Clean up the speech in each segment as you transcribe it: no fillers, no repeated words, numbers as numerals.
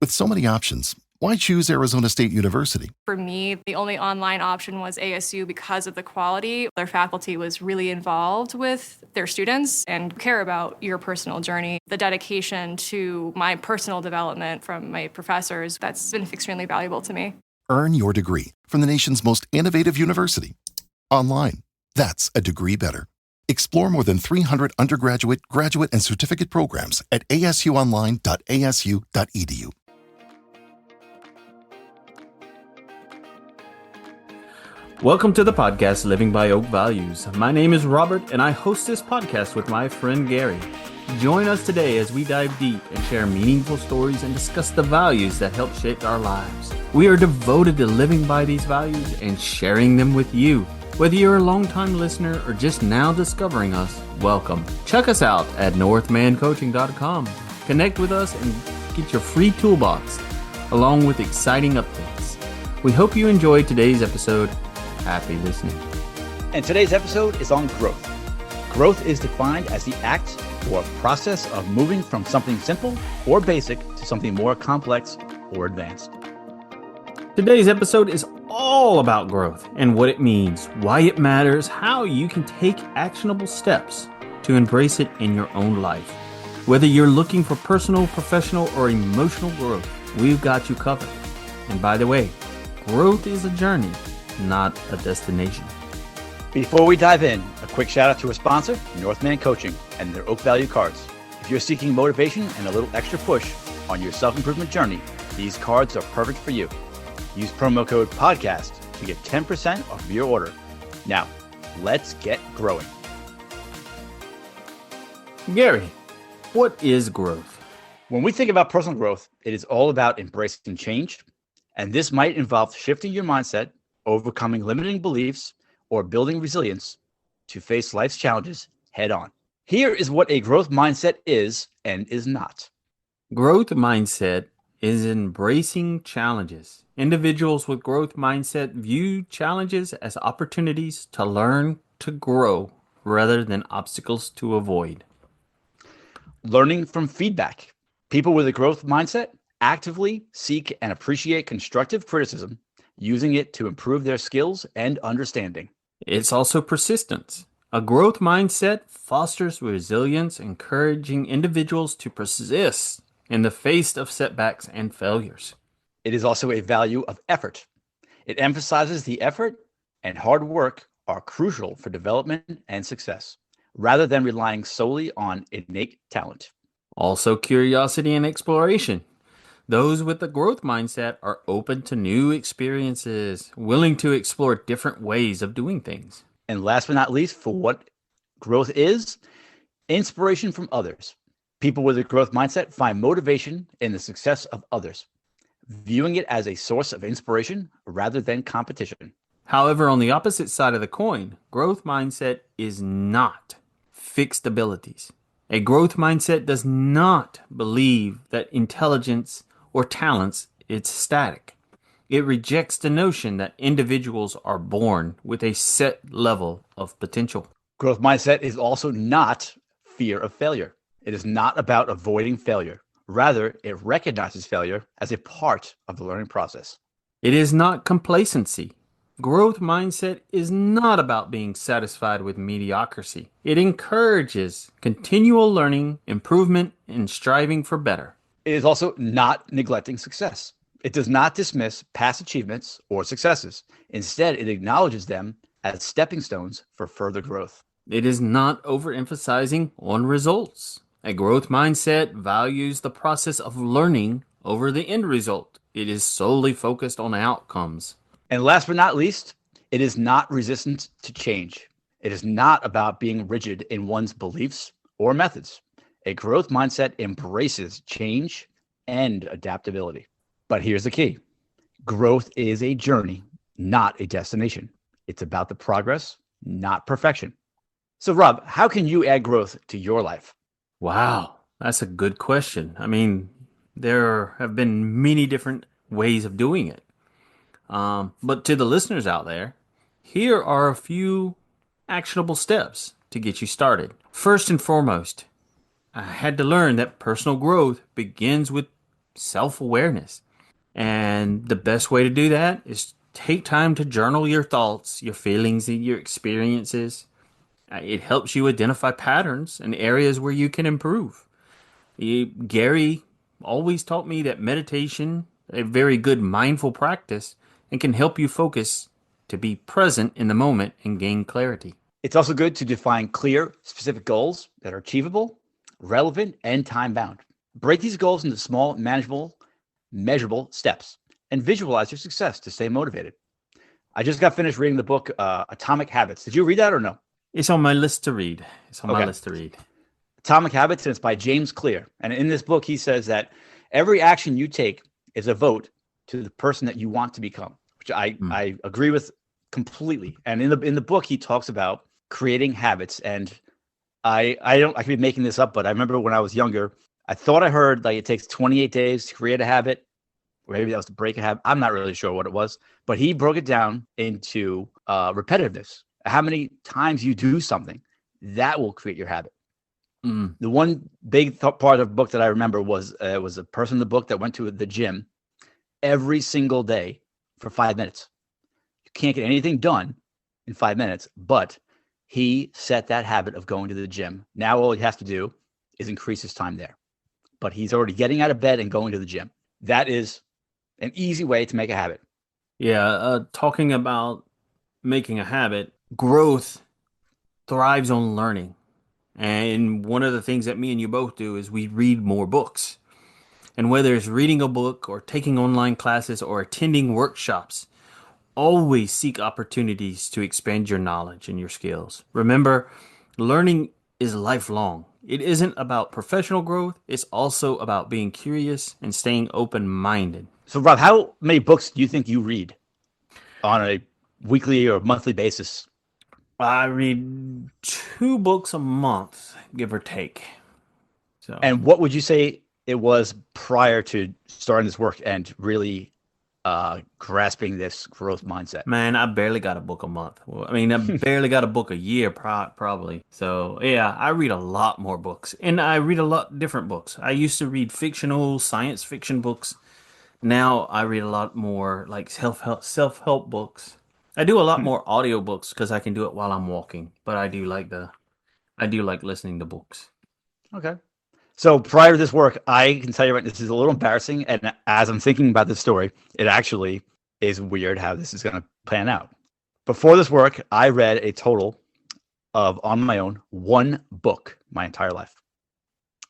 With so many options, why choose Arizona State University? For me, the only online option was ASU because of the quality. Their faculty was really involved with their students and care about your personal journey. The dedication to my personal development from my professors, that's been extremely valuable to me. Earn your degree from the nation's most innovative university. Online. That's a degree better. Explore more than 300 undergraduate, graduate, and certificate programs at asuonline.asu.edu. Welcome to the podcast Living by Oak Values. My name is Robert, and I host this podcast with my friend Gary. Join us today as we dive deep and share meaningful stories and discuss the values that help shape our lives. We are devoted to living by these values and sharing them with you. Whether you're a longtime listener or just now discovering us, welcome. Check us out at northmancoaching.com. Connect with us and get your free toolbox along with exciting updates. We hope you enjoyed today's episode. Happy listening. And today's episode is on growth. Growth is defined as the act or process of moving from something simple or basic to something more complex or advanced. Today's episode is all about growth and what it means, why it matters, how you can take actionable steps to embrace it in your own life. Whether you're looking for personal, professional, or emotional growth, we've got you covered. And by the way, growth is a journey, not a destination. Before we dive in, a quick shout out to our sponsor, Northman Coaching, and their Oak Value cards. If you're seeking motivation and a little extra push on your self-improvement journey, these cards are perfect for you. Use promo code PODCAST to get 10% off your order. Now, let's get growing. Gary, what is growth? When we think about personal growth, it is all about embracing change, and this might involve shifting your mindset, overcoming limiting beliefs, or building resilience to face life's challenges head on. Here is what a growth mindset is and is not. Growth mindset is embracing challenges. Individuals with growth mindset view challenges as opportunities to learn, to grow, rather than obstacles to avoid. Learning from feedback. People with a growth mindset actively seek and appreciate constructive criticism, using it to improve their skills and understanding. It's also persistence. A growth mindset fosters resilience, encouraging individuals to persist in the face of setbacks and failures. It is also a value of effort. It emphasizes the effort and hard work are crucial for development and success, rather than relying solely on innate talent. Also, curiosity and exploration. Those with a growth mindset are open to new experiences, willing to explore different ways of doing things. And last but not least, for what growth is, inspiration from others. People with a growth mindset find motivation in the success of others, viewing it as a source of inspiration rather than competition. However, on the opposite side of the coin, growth mindset is not fixed abilities. A growth mindset does not believe that intelligence or talents is static. It rejects the notion that individuals are born with a set level of potential. Growth mindset is also not fear of failure. It is not about avoiding failure. Rather, it recognizes failure as a part of the learning process. It is not complacency. Growth mindset is not about being satisfied with mediocrity. It encourages continual learning, improvement, and striving for better. It is also not neglecting success. It does not dismiss past achievements or successes. Instead, it acknowledges them as stepping stones for further growth. It is not overemphasizing on results. A growth mindset values the process of learning over the end result. It is solely focused on outcomes. And last but not least, it is not resistant to change. It is not about being rigid in one's beliefs or methods. A growth mindset embraces change and adaptability. But here's the key. Growth is a journey, not a destination. It's about the progress, not perfection. So Rob, how can you add growth to your life? Wow, that's a good question. I mean, there have been many different ways of doing it. But to the listeners out there, here are a few actionable steps to get you started. First and foremost, I had to learn that personal growth begins with self-awareness. And the best way to do that is take time to journal your thoughts, your feelings, and your experiences. It helps you identify patterns and areas where you can improve. Gary always taught me that meditation, a very good mindful practice, and can help you focus to be present in the moment and gain clarity. It's also good to define clear, specific goals that are achievable, relevant, and time-bound. Break these goals into small, manageable, measurable steps and visualize your success to stay motivated. I just got finished reading the book Atomic Habits. Did you read that or no? It's on my list to read. Atomic Habits, and it's by James Clear. And in this book, he says that every action you take is a vote to the person that you want to become, which I agree with completely. And in the book, he talks about creating habits. And I could be making this up, but I remember when I was younger, I thought I heard like it takes 28 days to create a habit, or maybe that was to break a habit. I'm not really sure what it was, but he broke it down into repetitiveness. How many times you do something, that will create your habit. The one big part of the book that I remember was a person in the book that went to the gym every single day for 5 minutes. You can't get anything done in 5 minutes, but he set that habit of going to the gym. Now all he has to do is increase his time there. But he's already getting out of bed and going to the gym. That is an easy way to make a habit. Yeah, talking about making a habit, growth thrives on learning. And one of the things that me and you both do is we read more books. And whether it's reading a book or taking online classes or attending workshops, always seek opportunities to expand your knowledge and your skills. Remember, learning is lifelong. It isn't about professional growth. It's also about being curious and staying open-minded. So, Rob, how many books do you think you read on a weekly or monthly basis? I read 2 books a month, give or take. So, and what would you say it was prior to starting this work and really grasping this growth mindset? Man, I barely got a book a month. Well, I mean, I barely got a book a year, probably. So, yeah, I read a lot more books. And I read a lot different books. I used to read fictional science fiction books. Now I read a lot more like self-help books. I do a lot more audiobooks because I can do it while I'm walking. But I do like listening to books. Okay. So prior to this work, I can tell you right, this is a little embarrassing. And as I'm thinking about this story, it actually is weird how this is going to plan out. Before this work, I read a total of, on my own, 1 book my entire life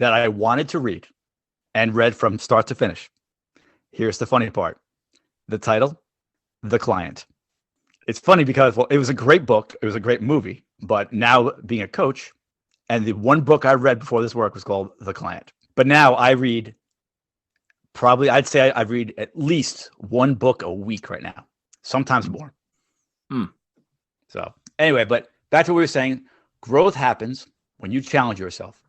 that I wanted to read and read from start to finish. Here's the funny part. The title, The Client. It's funny because, well, it was a great book. It was a great movie. But now being a coach, and the 1 book I read before this work was called The Client. But now I read I'd say I read at least 1 book a week right now, sometimes more. So anyway, but back to what we were saying. Growth happens when you challenge yourself.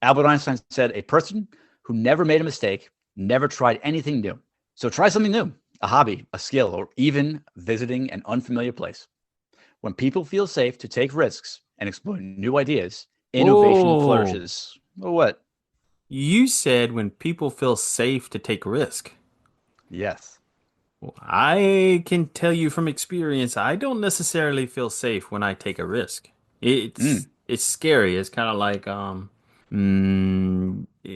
Albert Einstein said, a person who never made a mistake never tried anything new. So try something new, a hobby, a skill, or even visiting an unfamiliar place. When people feel safe to take risks and explore new ideas, innovation flourishes. Well, what? You said when people feel safe to take risk. Yes. Well, I can tell you from experience, I don't necessarily feel safe when I take a risk. It's scary. It's kind of like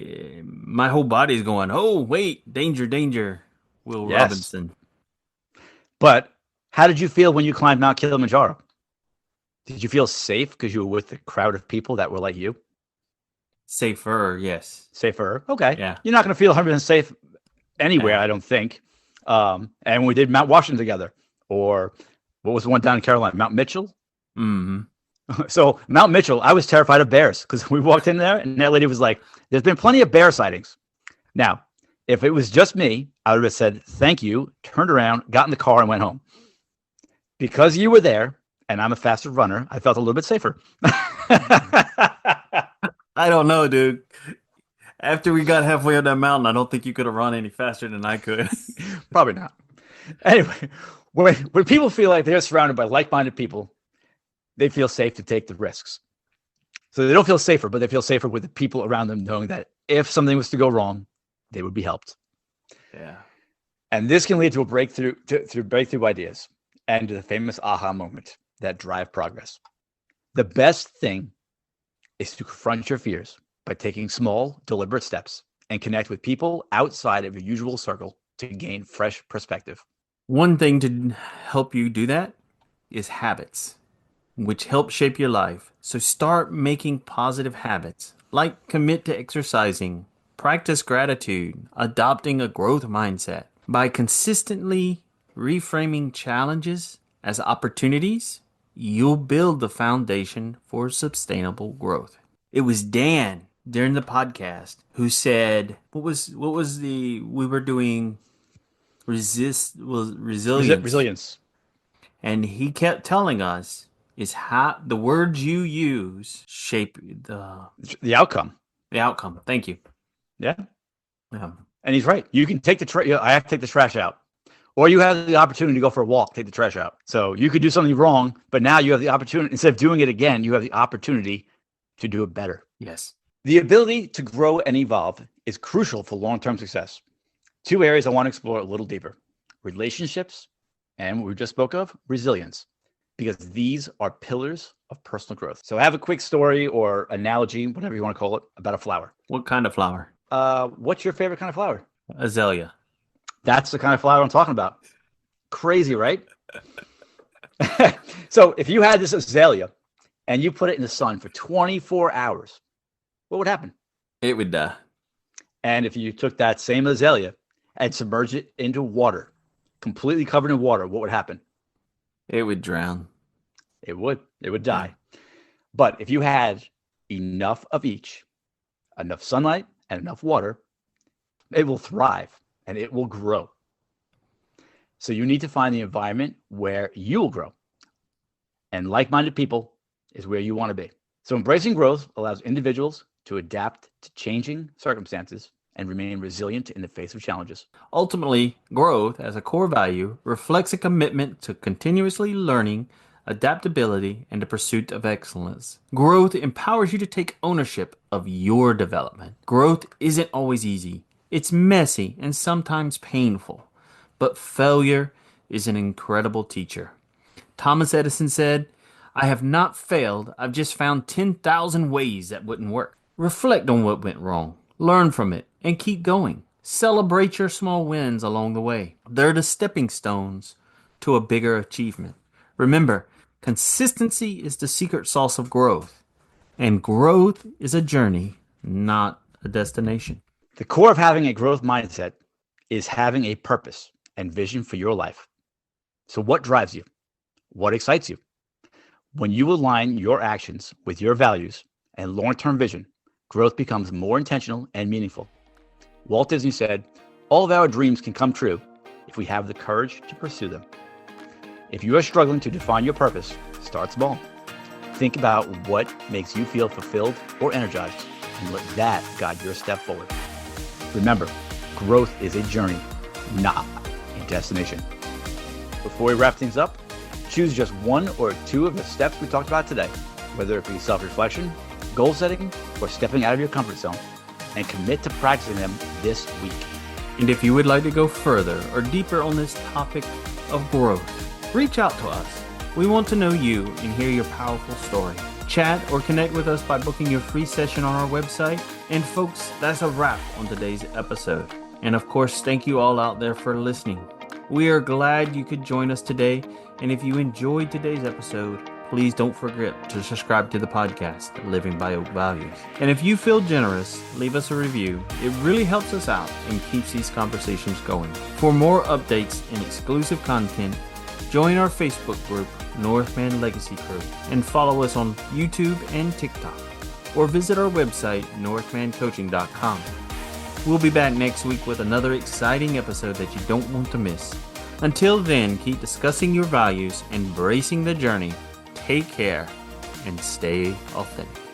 my whole body's going, oh, wait, danger, danger, Will Robinson. But how did you feel when you climbed Mount Kilimanjaro? Did you feel safe because you were with a crowd of people that were like you? Safer, yes. Safer, okay. Yeah. You're not going to feel 100% safe anywhere, I don't think. And we did Mount Washington together. Or what was the one down in Carolina? Mount Mitchell? Mm-hmm. So Mount Mitchell, I was terrified of bears because we walked in there and that lady was like, there's been plenty of bear sightings. Now, if it was just me, I would have said, thank you, turned around, got in the car and went home. Because you were there and I'm a faster runner, I felt a little bit safer. I don't know, dude. After we got halfway up that mountain, I don't think you could have run any faster than I could. Probably not. Anyway, when people feel like they're surrounded by like-minded people, they feel safe to take the risks. So they don't feel safer, but they feel safer with the people around them, knowing that if something was to go wrong, they would be helped. Yeah. And this can lead to a breakthrough, through breakthrough ideas and to the famous aha moment that drive progress. The best thing is to confront your fears by taking small, deliberate steps and connect with people outside of your usual circle to gain fresh perspective. One thing to help you do that is habits, which help shape your life. So start making positive habits, like commit to exercising, practice gratitude, adopting a growth mindset. By consistently reframing challenges as opportunities, you'll build the foundation for sustainable growth. It was Dan during the podcast who said, what was the we were doing resilience. Resilience. And he kept telling us is how the words you use shape The outcome. the outcome. Thank you. Yeah. Yeah. And he's right. You can take I have to take the trash out. Or you have the opportunity to go for a walk, take the trash out. So you could do something wrong, but now you have the opportunity, instead of doing it again, you have the opportunity to do it better. Yes. The ability to grow and evolve is crucial for long-term success. Two areas I want to explore a little deeper: relationships and what we just spoke of, resilience, because these are pillars of personal growth. So I have a quick story or analogy, whatever you want to call it, about a flower. What kind of flower? What's your favorite kind of flower? Azalea. That's the kind of flower I'm talking about. Crazy, right? So if you had this azalea and you put it in the sun for 24 hours, what would happen? It would die. And if you took that same azalea and submerged it into water, completely covered in water, what would happen? It would drown. It would die. But if you had enough of each, enough sunlight and enough water, it will thrive and it will grow. So you need to find the environment where you will grow. And like-minded people is where you want to be. So embracing growth allows individuals to adapt to changing circumstances and remain resilient in the face of challenges. Ultimately, growth as a core value reflects a commitment to continuously learning, adaptability, and the pursuit of excellence. Growth empowers you to take ownership of your development. Growth isn't always easy. It's messy and sometimes painful, but failure is an incredible teacher. Thomas Edison said, "I have not failed. I've just found 10,000 ways that wouldn't work." Reflect on what went wrong, learn from it, and keep going. Celebrate your small wins along the way. They're the stepping stones to a bigger achievement. Remember, consistency is the secret sauce of growth, and growth is a journey, not a destination. The core of having a growth mindset is having a purpose and vision for your life. So what drives you? What excites you? When you align your actions with your values and long-term vision, growth becomes more intentional and meaningful. Walt Disney said, "All of our dreams can come true if we have the courage to pursue them." If you are struggling to define your purpose, start small. Think about what makes you feel fulfilled or energized, and let that guide your step forward. Remember, growth is a journey, not a destination. Before we wrap things up, choose just one or two of the steps we talked about today, whether it be self-reflection, goal setting, or stepping out of your comfort zone, and commit to practicing them this week. And if you would like to go further or deeper on this topic of growth, reach out to us. We want to know you and hear your powerful story. Chat or connect with us by booking your free session on our website. And folks, that's a wrap on today's episode. And of course, thank you all out there for listening. We are glad you could join us today. And if you enjoyed today's episode, please don't forget to subscribe to the podcast, Living by Oak Values. And if you feel generous, leave us a review. It really helps us out and keeps these conversations going. For more updates and exclusive content, join our Facebook group, Northman Legacy Crew, and follow us on YouTube and TikTok, or visit our website, northmancoaching.com. We'll be back next week with another exciting episode that you don't want to miss. Until then, keep discussing your values, embracing the journey, take care, and stay authentic.